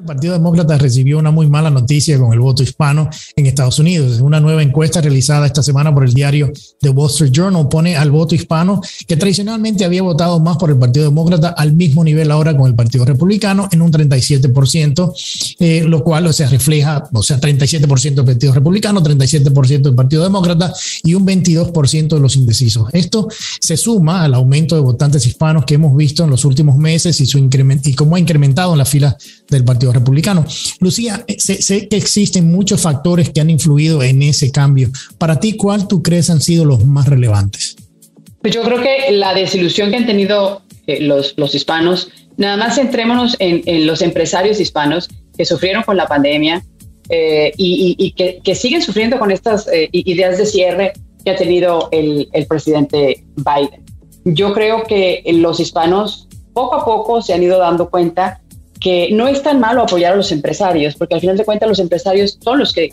El Partido Demócrata recibió una muy mala noticia con el voto hispano en Estados Unidos. Una nueva encuesta realizada esta semana por el diario The Wall Street Journal pone al voto hispano, que tradicionalmente había votado más por el Partido Demócrata, al mismo nivel ahora con el Partido Republicano en un 37%, lo cual refleja, 37% del Partido Republicano, 37% del Partido Demócrata y un 22% de los indecisos. Esto se suma al aumento de votantes hispanos que hemos visto en los últimos meses y cómo ha incrementado en las filas del Partido Republicano. Lucía, sé que existen muchos factores que han influido en ese cambio. Para ti, ¿cuál tú crees han sido los más relevantes? Pues yo creo que la desilusión que han tenido los hispanos, nada más centrémonos en los empresarios hispanos que sufrieron con la pandemia y que siguen sufriendo con estas ideas de cierre que ha tenido el presidente Biden. Yo creo que los hispanos poco a poco se han ido dando cuenta que no es tan malo apoyar a los empresarios, porque al final de cuentas los empresarios son los que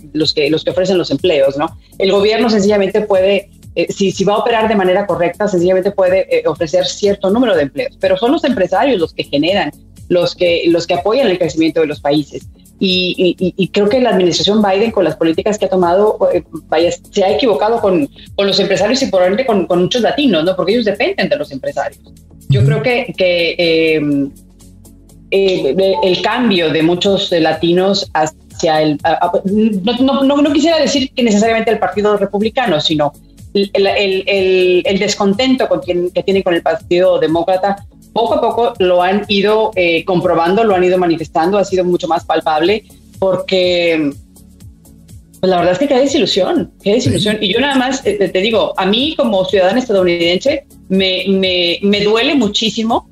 ofrecen los empleos, ¿no? El gobierno sencillamente puede, si va a operar de manera correcta, sencillamente puede ofrecer cierto número de empleos, pero son los empresarios los que generan, los que apoyan el crecimiento de los países. Y creo que la administración Biden, con las políticas que ha tomado, se ha equivocado con los empresarios y probablemente con muchos latinos, ¿no? Porque ellos dependen de los empresarios. Yo creo que el cambio de muchos latinos hacia no quisiera decir que necesariamente el Partido Republicano, sino el descontento que tienen con el Partido Demócrata, poco a poco lo han ido comprobando, lo han ido manifestando, ha sido mucho más palpable, porque pues la verdad es que qué desilusión. Y yo nada más te digo, a mí como ciudadana estadounidense me duele muchísimo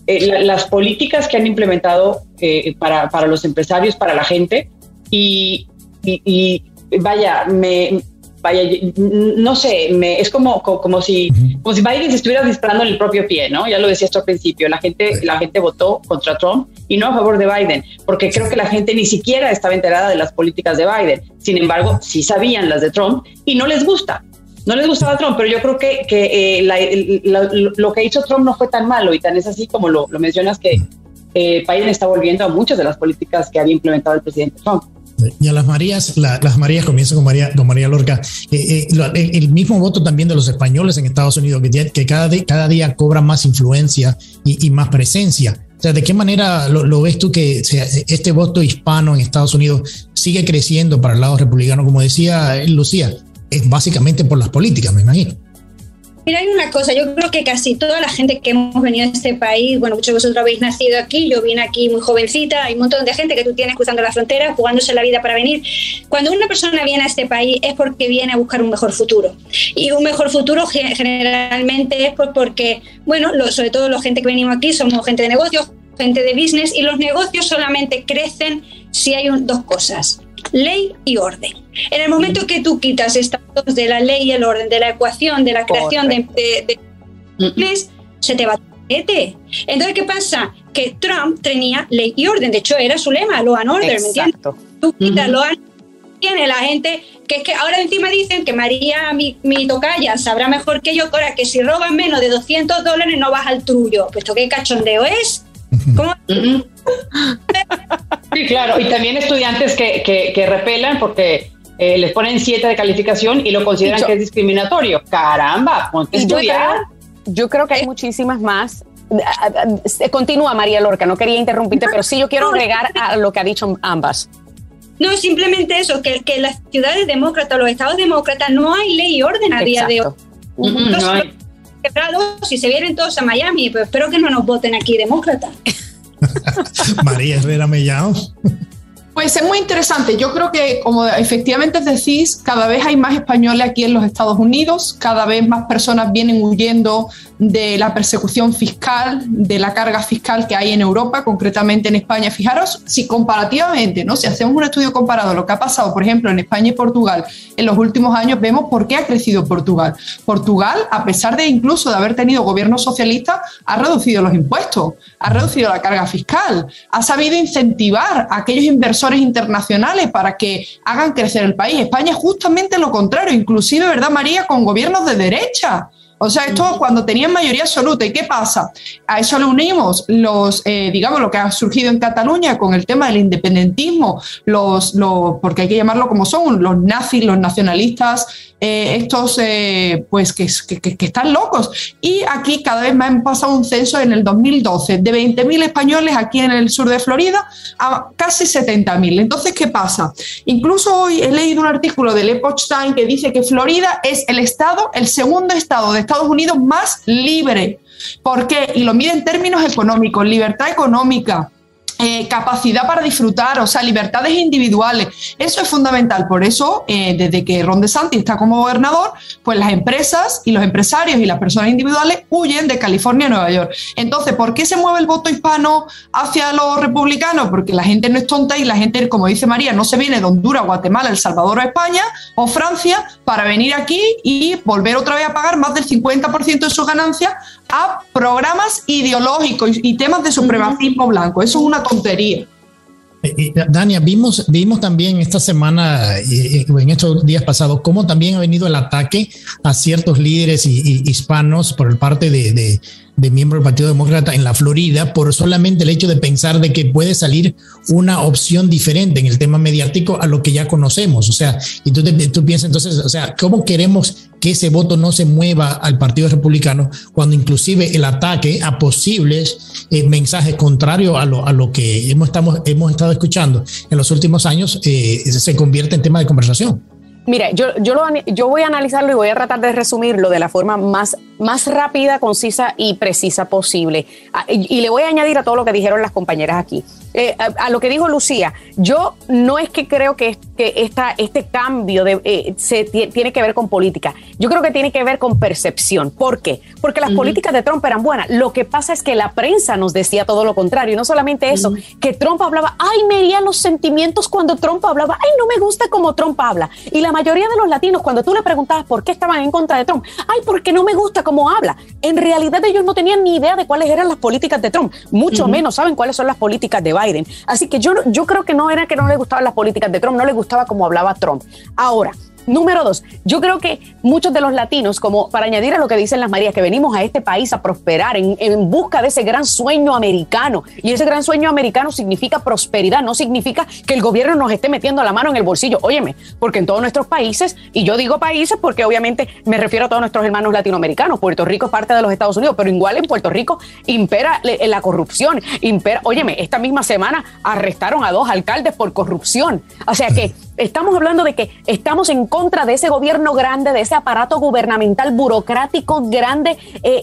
las políticas que han implementado para los empresarios, para la gente, y no sé, es como si Biden se estuviera disparando en el propio pie, ¿no? Ya lo decía esto al principio, la gente votó contra Trump y no a favor de Biden, porque creo que la gente ni siquiera estaba enterada de las políticas de Biden. Sin embargo, sí sabían las de Trump y no les gusta. No les gustaba Trump, pero yo creo que lo que hizo Trump no fue tan malo, y tan es así como lo mencionas, que Biden está volviendo a muchas de las políticas que había implementado el presidente Trump. Y a las Marías comienzo con María Lorca. El mismo voto también de los españoles en Estados Unidos, que cada día cobra más influencia y más presencia. O sea, ¿de qué manera lo ves tú que este voto hispano en Estados Unidos sigue creciendo para el lado republicano? Como decía Lucía, es básicamente por las políticas, me imagino. Mira, hay una cosa, yo creo que casi toda la gente que hemos venido a este país, bueno, muchos de vosotros habéis nacido aquí, yo vine aquí muy jovencita, hay un montón de gente que tú tienes cruzando la frontera, jugándose la vida para venir. Cuando una persona viene a este país es porque viene a buscar un mejor futuro. Y un mejor futuro generalmente es porque, bueno, sobre todo la gente que venimos aquí somos gente de negocios, gente de business, y los negocios solamente crecen si hay dos cosas: ley y orden. En el momento que tú quitas estas dos, de la ley y el orden, de la ecuación, de la creación de se te va a paquete. Entonces, ¿qué pasa? Que Trump tenía ley y orden. De hecho, era su lema, law and order, ¿me entiendes? Tú quitas law and order, tiene la gente que ahora encima dicen que María, mi tocaya, sabrá mejor que yo, ahora que si roban menos de $200 no vas al trullo. Pues ¿esto qué cachondeo es? ¿Cómo? Sí, claro, y también estudiantes que repelan porque les ponen 7 de calificación y lo consideran que es discriminatorio. Caramba, ponte a estudiar. Yo creo que hay muchísimas más. Continúa, María Lorca, no quería interrumpirte, pero sí yo quiero agregar a lo que ha dicho ambas. No, simplemente eso, que las ciudades demócratas, los estados demócratas, no hay ley y orden a día de hoy. No hay. Si se vienen todos a Miami, pues espero que no nos voten aquí demócratas. María Herrera Mellao. Pues es muy interesante. Yo creo que, como efectivamente decís, cada vez hay más españoles aquí en los Estados Unidos, cada vez más personas vienen huyendo de la persecución fiscal, de la carga fiscal que hay en Europa, concretamente en España. Fijaros, si comparativamente, ¿no? Si hacemos un estudio comparado a lo que ha pasado, por ejemplo, en España y Portugal en los últimos años, vemos por qué ha crecido Portugal. Portugal, a pesar de incluso de haber tenido gobiernos socialistas, ha reducido los impuestos, ha reducido la carga fiscal, ha sabido incentivar a aquellos inversores internacionales para que hagan crecer el país. España es justamente lo contrario, inclusive, ¿verdad, María?, con gobiernos de derecha. O sea, esto cuando tenían mayoría absoluta. ¿Y qué pasa? A eso le unimos digamos, lo que ha surgido en Cataluña con el tema del independentismo, porque hay que llamarlo como son, los nazis, los nacionalistas, estos pues que están locos. Y aquí cada vez más han pasado un censo en el 2012 de 20.000 españoles aquí en el sur de Florida a casi 70.000. Entonces, ¿qué pasa? Incluso hoy he leído un artículo del Epoch Times que dice que Florida es el segundo estado de Estados Unidos más libre. ¿Por qué? Y lo mide en términos económicos, libertad económica, capacidad para disfrutar, o sea, libertades individuales. Eso es fundamental. Por eso, desde que Ron DeSantis está como gobernador, pues las empresas y los empresarios y las personas individuales huyen de California a Nueva York. Entonces, ¿por qué se mueve el voto hispano hacia los republicanos? Porque la gente no es tonta y la gente, como dice María, no se viene de Honduras, Guatemala, El Salvador o España o Francia para venir aquí y volver otra vez a pagar más del 50% de sus ganancias a programas ideológicos y temas de supremacismo blanco. Eso es una tontería. Dania, vimos también esta semana, en estos días pasados, cómo también ha venido el ataque a ciertos líderes hispanos por parte de miembros del Partido Demócrata en la Florida por solamente el hecho de pensar de que puede salir una opción diferente en el tema mediático a lo que ya conocemos. O sea, y tú piensas entonces, o sea, ¿cómo queremos que ese voto no se mueva al Partido Republicano cuando inclusive el ataque a posibles mensajes contrarios a lo que hemos estado escuchando en los últimos años se convierte en tema de conversación? Mira, yo voy a analizarlo y voy a tratar de resumirlo de la forma más rápida, concisa y precisa posible. Y le voy a añadir a todo lo que dijeron las compañeras aquí. A lo que dijo Lucía, yo no es que creo que este cambio tiene que ver con política. Yo creo que tiene que ver con percepción. ¿Por qué? Porque las políticas de Trump eran buenas. Lo que pasa es que la prensa nos decía todo lo contrario. Y no solamente eso, que Trump hablaba, ay, me herían los sentimientos cuando Trump hablaba, ay, no me gusta como Trump habla. Y la mayoría de los latinos, cuando tú le preguntabas por qué estaban en contra de Trump, ay, porque no me gusta cómo habla. En realidad ellos no tenían ni idea de cuáles eran las políticas de Trump, mucho menos saben cuáles son las políticas de Biden. Así que yo creo que no era que no le gustaban las políticas de Trump, no le gustaba cómo hablaba Trump. Ahora, número 2, yo creo que muchos de los latinos, como para añadir a lo que dicen las Marías, que venimos a este país a prosperar en busca de ese gran sueño americano, y ese gran sueño americano significa prosperidad, no significa que el gobierno nos esté metiendo la mano en el bolsillo. Óyeme, porque en todos nuestros países, y yo digo países porque obviamente me refiero a todos nuestros hermanos latinoamericanos, Puerto Rico es parte de los Estados Unidos, pero igual en Puerto Rico impera la corrupción, óyeme, esta misma semana arrestaron a 2 alcaldes por corrupción. O sea que estamos hablando de que estamos en contra de ese gobierno grande, de ese aparato gubernamental burocrático grande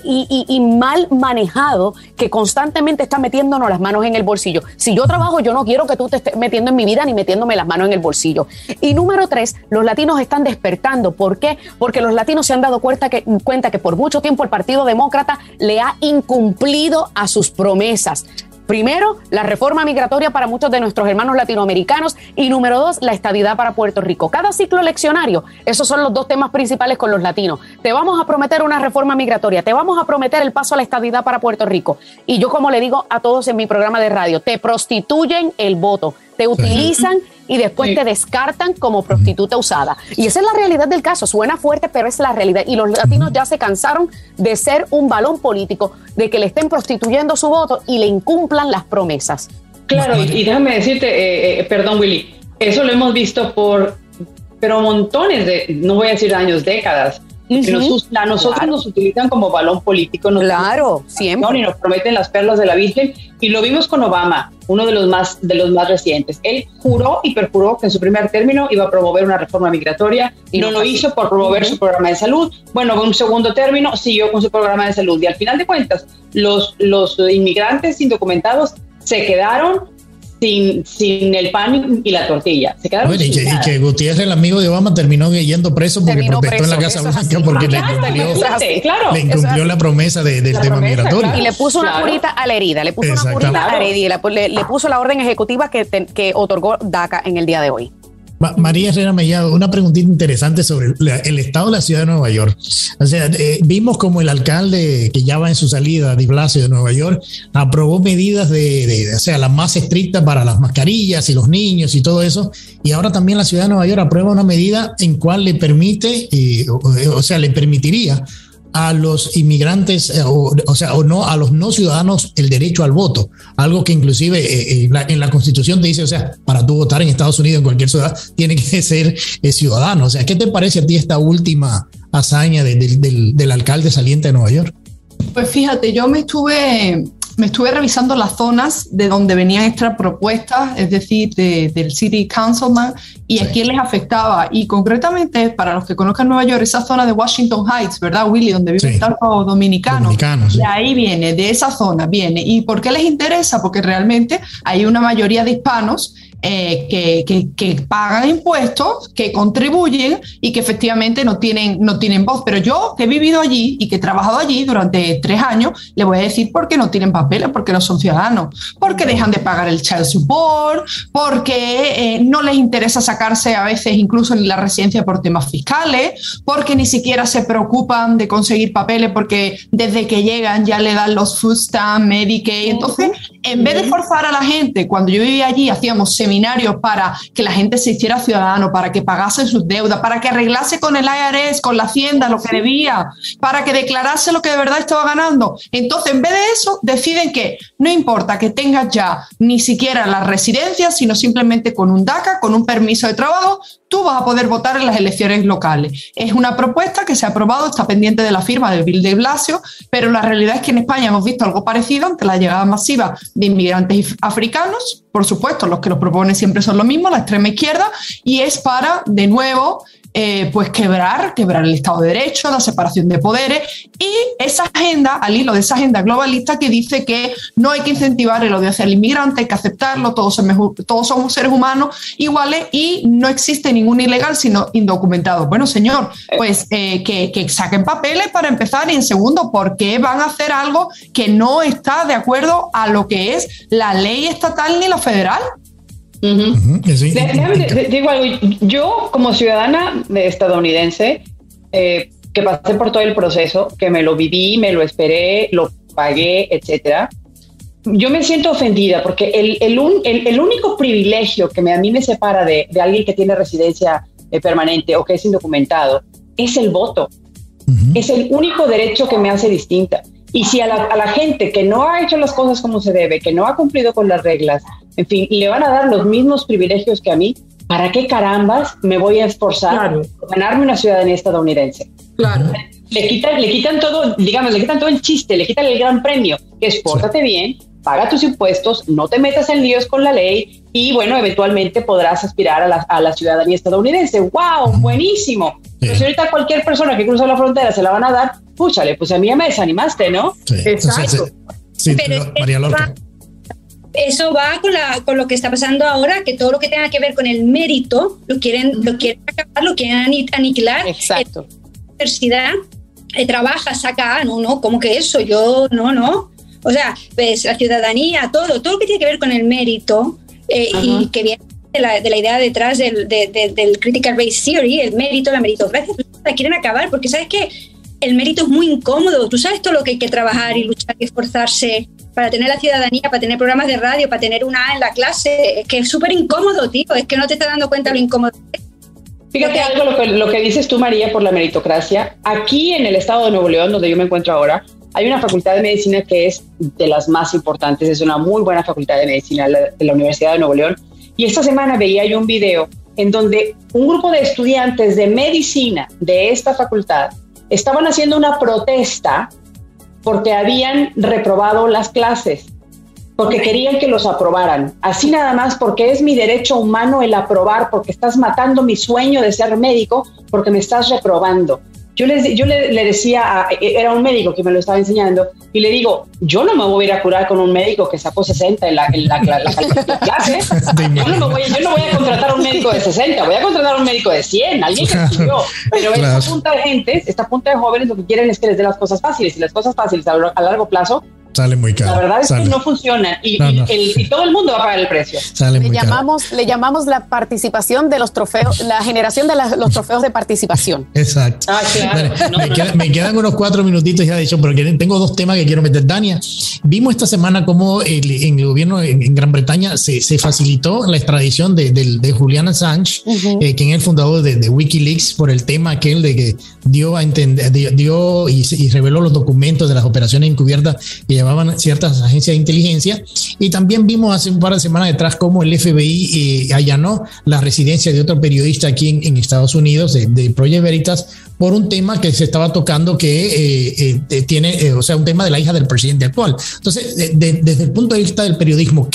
y mal manejado que constantemente está metiéndonos las manos en el bolsillo. Si yo trabajo, yo no quiero que tú te estés metiendo en mi vida ni metiéndome las manos en el bolsillo. Y número 3, los latinos están despertando. ¿Por qué? Porque los latinos se han dado cuenta que por mucho tiempo el Partido Demócrata le ha incumplido a sus promesas. Primero, la reforma migratoria para muchos de nuestros hermanos latinoamericanos y número 2, la estadidad para Puerto Rico. Cada ciclo eleccionario, esos son los 2 temas principales con los latinos. Te vamos a prometer una reforma migratoria, te vamos a prometer el paso a la estadidad para Puerto Rico. Y yo, como le digo a todos en mi programa de radio, te prostituyen el voto, te utilizan y después te descartan como prostituta usada. Y esa es la realidad del caso. Suena fuerte, pero es la realidad. Y los latinos ya se cansaron de ser un balón político, de que le estén prostituyendo su voto y le incumplan las promesas. Claro, y déjame decirte, perdón, Willy, eso lo hemos visto pero montones no voy a decir años, décadas. Nosotros nos utilizan como balón político. Claro, siempre. Y nos prometen las perlas de la Virgen. Y lo vimos con Obama, uno de los más recientes. Él juró y perjuró que en su primer término iba a promover una reforma migratoria. Y no lo hizo por promover su programa de salud. Bueno, en un segundo término siguió con su programa de salud. Y al final de cuentas, los inmigrantes indocumentados se quedaron sin el pan y la tortilla. Se quedaron y que Gutiérrez, el amigo de Obama, terminó yendo preso porque protestó en la Casa Blanca porque le incumplió la promesa del tema migratorio. Claro. Y le puso una curita a la herida, le puso la orden ejecutiva que otorgó DACA en el día de hoy. María Herrera Mellado, una preguntita interesante sobre el estado de la ciudad de Nueva York. O sea, vimos como el alcalde que ya va en su salida, de Blasio de Nueva York, aprobó medidas o sea, las más estrictas para las mascarillas y los niños y todo eso. Y ahora también la ciudad de Nueva York aprueba una medida en cual le permite, le permitiría a los inmigrantes, o no a los no ciudadanos el derecho al voto, algo que inclusive en la Constitución te dice, o sea, para tú votar en Estados Unidos, en cualquier ciudad, tiene que ser ciudadano. O sea, ¿qué te parece a ti esta última hazaña del alcalde saliente de Nueva York? Pues fíjate, yo me estuve revisando las zonas de donde venían estas propuestas, es decir, del City Councilman, y a quién les afectaba. Y concretamente, para los que conozcan Nueva York, esa zona de Washington Heights, ¿verdad, Willy? Donde viven tantos dominicanos. De ahí viene, de esa zona viene. ¿Y por qué les interesa? Porque realmente hay una mayoría de hispanos que pagan impuestos, que contribuyen y que efectivamente no tienen voz. Pero yo, que he vivido allí y que he trabajado allí durante 3 años, le voy a decir por qué no tienen papeles, porque no son ciudadanos, porque dejan de pagar el child support, porque no les interesa sacarse a veces incluso en la residencia por temas fiscales, porque ni siquiera se preocupan de conseguir papeles porque desde que llegan ya le dan los food stamps, Medicaid. Entonces, en vez de forzar a la gente, cuando yo vivía allí hacíamos seminarios para que la gente se hiciera ciudadano, para que pagase sus deudas, para que arreglase con el IRS, con la Hacienda, lo que debía, para que declarase lo que de verdad estaba ganando. Entonces, en vez de eso, deciden que no importa que tengas ya ni siquiera la residencia, sino simplemente con un DACA, con un permiso de trabajo, tú vas a poder votar en las elecciones locales. Es una propuesta que se ha aprobado, está pendiente de la firma del Bill de Blasio, pero la realidad es que en España hemos visto algo parecido ante la llegada masiva de inmigrantes africanos. Por supuesto, los que los proponen siempre son los mismos, la extrema izquierda, y es para, de nuevo, pues quebrar el Estado de Derecho, la separación de poderes y esa agenda, al hilo de esa agenda globalista que dice que no hay que incentivar el odio hacia el inmigrante, hay que aceptarlo, todos somos seres humanos iguales y no existe ningún ilegal sino indocumentado. Bueno, señor, pues que saquen papeles para empezar, y en segundo, ¿por qué van a hacer algo que no está de acuerdo a lo que es la ley estatal ni la federal? Digo algo, yo como ciudadana estadounidense que pasé por todo el proceso, que me lo viví, me lo esperé, lo pagué, etcétera, yo me siento ofendida porque el único privilegio que a mí me separa de alguien que tiene residencia permanente o que es indocumentado es el voto. Es el único derecho que me hace distinta. Y si a la gente que no ha hecho las cosas como se debe, que no ha cumplido con las reglas, en fin, le van a dar los mismos privilegios que a mí, ¿para qué carambas me voy a esforzar por ganarme una ciudadanía estadounidense? Claro. Le quitan todo, digamos, le quitan todo el chiste, le quitan el gran premio, que es pórtate bien, paga tus impuestos, no te metas en líos con la ley y, bueno, eventualmente podrás aspirar a la ciudadanía estadounidense. ¡Wow! ¡Buenísimo! Pero si ahorita cualquier persona que cruza la frontera se la van a dar, púchale, pues a mí ya me desanimaste, ¿no? Sí. Exacto. Sí, pero María Lorca. Eso va con lo que está pasando ahora, que todo lo que tenga que ver con el mérito lo quieren acabar, lo quieren aniquilar. Exacto. La universidad trabaja, saca, no, ¿cómo que eso? Yo, no. O sea, pues la ciudadanía, todo lo que tiene que ver con el mérito y que viene de la idea detrás del Critical Race Theory, el mérito, la meritocracia, la quieren acabar, porque ¿sabes qué? El mérito es muy incómodo. Tú sabes todo lo que hay que trabajar y luchar y esforzarse para tener la ciudadanía, para tener programas de radio, para tener una A en la clase. Es que es súper incómodo, tío. Es que no te estás dando cuenta lo incómodo. Fíjate algo, lo que dices tú, María, por la meritocracia. Aquí en el estado de Nuevo León, donde yo me encuentro ahora, hay una facultad de medicina que es de las más importantes. Es una muy buena facultad de medicina de la Universidad de Nuevo León. Y esta semana veía yo un video en donde un grupo de estudiantes de medicina de esta facultad estaban haciendo una protesta porque habían reprobado las clases, porque querían que los aprobaran. Así nada más, porque es mi derecho humano el aprobar, porque estás matando mi sueño de ser médico, porque me estás reprobando. Yo le decía, era un médico que me lo estaba enseñando, y le digo, yo no me voy a ir a curar con un médico que sacó 60 en la clase. Yo no voy a contratar a un médico de 60, voy a contratar a un médico de 100, alguien que estudió. Pero esta punta de gente, esta punta de jóvenes, lo que quieren es que les dé las cosas fáciles, y las cosas fáciles a largo plazo sale muy caro. La verdad es que no funciona y todo el mundo va a pagar el precio. Le llamamos la participación de los trofeos, la generación de los trofeos de participación. Exacto. Claro. Me quedan unos 4 minutitos ya de hecho, pero tengo 2 temas que quiero meter. Dania, vimos esta semana cómo en el gobierno en Gran Bretaña se facilitó la extradición de Julian Assange, quien es el fundador de Wikileaks, por el tema aquel de que dio y reveló los documentos de las operaciones encubiertas que llevaban ciertas agencias de inteligencia. Y también vimos hace un par de semanas detrás cómo el FBI allanó la residencia de otro periodista aquí en Estados Unidos, de Project Veritas, por un tema que se estaba tocando que tiene, o sea, un tema de la hija del presidente actual. Entonces, desde el punto de vista del periodismo,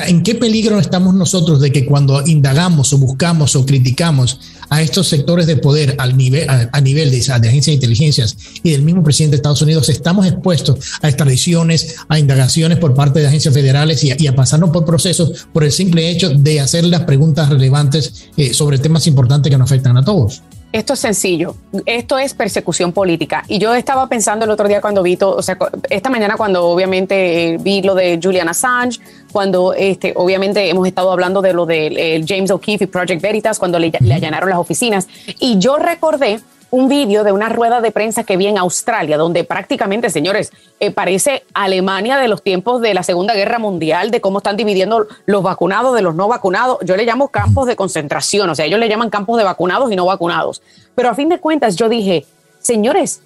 ¿en qué peligro estamos nosotros de que cuando indagamos o buscamos o criticamos a estos sectores de poder a nivel de agencias de inteligencias y del mismo presidente de Estados Unidos, estamos expuestos a extradiciones, a indagaciones por parte de agencias federales y a pasarnos por procesos por el simple hecho de hacer las preguntas relevantes sobre temas importantes que nos afectan a todos? Esto es sencillo, esto es persecución política. Y yo estaba pensando el otro día cuando esta mañana cuando obviamente vi lo de Julian Assange, cuando obviamente hemos estado hablando de lo de James O'Keefe y Project Veritas, cuando le allanaron las oficinas. Y yo recordé un vídeo de una rueda de prensa que vi en Australia, donde prácticamente, señores, parece Alemania de los tiempos de la Segunda Guerra Mundial, de cómo están dividiendo los vacunados de los no vacunados. Yo le llamo campos de concentración, o sea, ellos le llaman campos de vacunados y no vacunados. Pero a fin de cuentas yo dije, señores,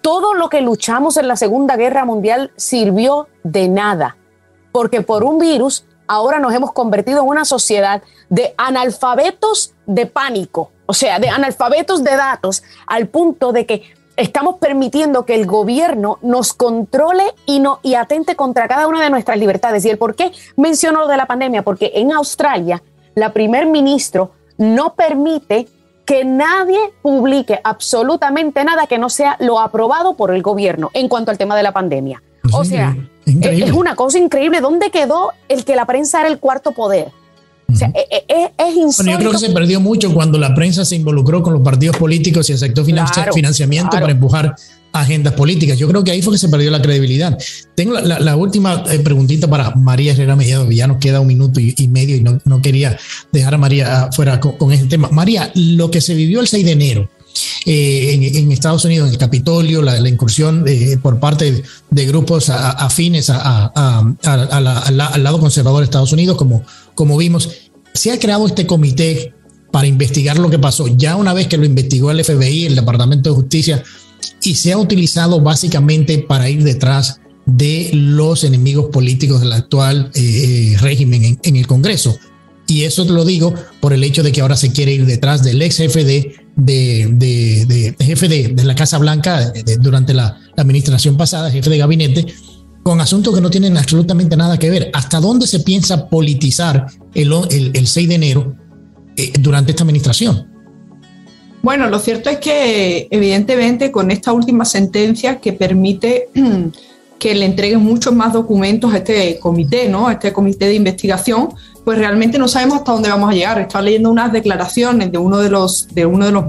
todo lo que luchamos en la Segunda Guerra Mundial sirvió de nada, porque por un virus ahora nos hemos convertido en una sociedad de analfabetos de pánico. O sea, de analfabetos de datos, al punto de que estamos permitiendo que el gobierno nos controle y atente contra cada una de nuestras libertades. ¿Y el por qué menciono lo de la pandemia? Porque en Australia, la primer ministro no permite que nadie publique absolutamente nada que no sea lo aprobado por el gobierno en cuanto al tema de la pandemia. O sea, es una cosa increíble. ¿Dónde quedó el que la prensa era el cuarto poder? O sea, es insólito. Bueno, yo creo que se perdió mucho cuando la prensa se involucró con los partidos políticos y aceptó financiamiento para empujar agendas políticas. Yo creo que ahí fue que se perdió la credibilidad. Tengo la última preguntita para María Herrera Mellado. Ya nos queda 1 minuto y medio y no quería dejar a María fuera con este tema. María, lo que se vivió el 6 de enero en Estados Unidos, en el Capitolio, la incursión por parte de grupos afines al lado conservador de Estados Unidos, como vimos, se ha creado este comité para investigar lo que pasó. Ya una vez que lo investigó el FBI, el Departamento de Justicia, y se ha utilizado básicamente para ir detrás de los enemigos políticos del actual régimen en el Congreso. Y eso te lo digo por el hecho de que ahora se quiere ir detrás del ex jefe de la Casa Blanca durante la administración pasada, jefe de gabinete, con asuntos que no tienen absolutamente nada que ver. ¿Hasta dónde se piensa politizar el 6 de enero durante esta administración? Bueno, lo cierto es que evidentemente con esta última sentencia que permite que le entreguen muchos más documentos a este comité, ¿no? A este comité de investigación, pues realmente no sabemos hasta dónde vamos a llegar. Estaba leyendo unas declaraciones de uno de los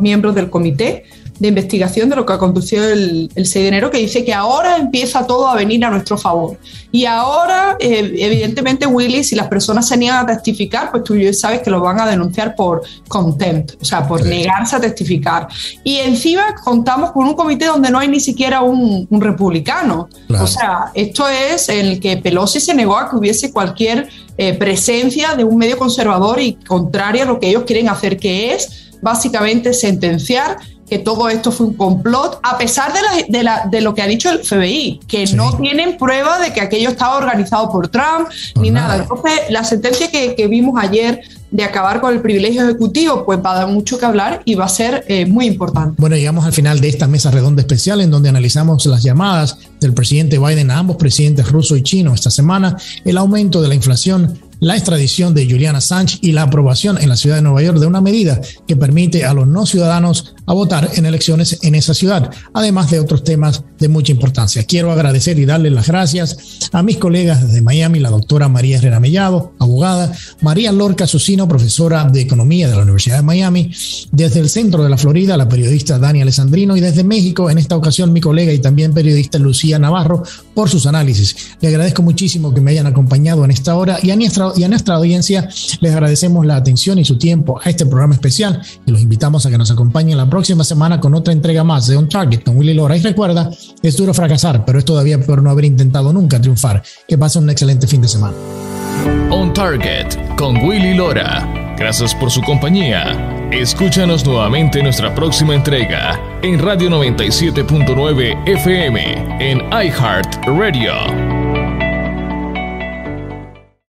miembros del comité de investigación de lo que aconteció el 6 de enero, que dice que ahora empieza todo a venir a nuestro favor. Y ahora, evidentemente, Willy, si las personas se niegan a testificar, pues tú ya sabes que lo van a denunciar por contempt, o sea, por negarse a testificar. Y encima contamos con un comité donde no hay ni siquiera un republicano. Claro. O sea, esto es en el que Pelosi se negó a que hubiese cualquier presencia de un medio conservador y contraria a lo que ellos quieren hacer, que es básicamente sentenciar que todo esto fue un complot, a pesar de lo que ha dicho el FBI, que no tienen prueba de que aquello estaba organizado por Trump, ni nada. Entonces, la sentencia que vimos ayer de acabar con el privilegio ejecutivo, pues va a dar mucho que hablar y va a ser muy importante. Bueno, llegamos al final de esta mesa redonda especial en donde analizamos las llamadas del presidente Biden a ambos presidentes ruso y chino esta semana, el aumento de la inflación, la extradición de Julian Assange y la aprobación en la ciudad de Nueva York de una medida que permite a los no ciudadanos a votar en elecciones en esa ciudad, además de otros temas de mucha importancia. Quiero agradecer y darle las gracias a mis colegas desde Miami, la doctora María Herrera Mellado, abogada, María Lorca Susino, profesora de Economía de la Universidad de Miami, desde el centro de la Florida, la periodista Dani Alessandrino, y desde México, en esta ocasión, mi colega y también periodista Lucía Navarro, por sus análisis. Le agradezco muchísimo que me hayan acompañado en esta hora y a nuestra audiencia les agradecemos la atención y su tiempo a este programa especial y los invitamos a que nos acompañen la próxima semana con otra entrega más de On Target con Willy Lora. Y recuerda, es duro fracasar, pero es todavía peor no haber intentado nunca triunfar. Que pasen un excelente fin de semana. On Target con Willy Lora. Gracias por su compañía. Escúchanos nuevamente en nuestra próxima entrega en Radio 97.9 FM en iHeartRadio.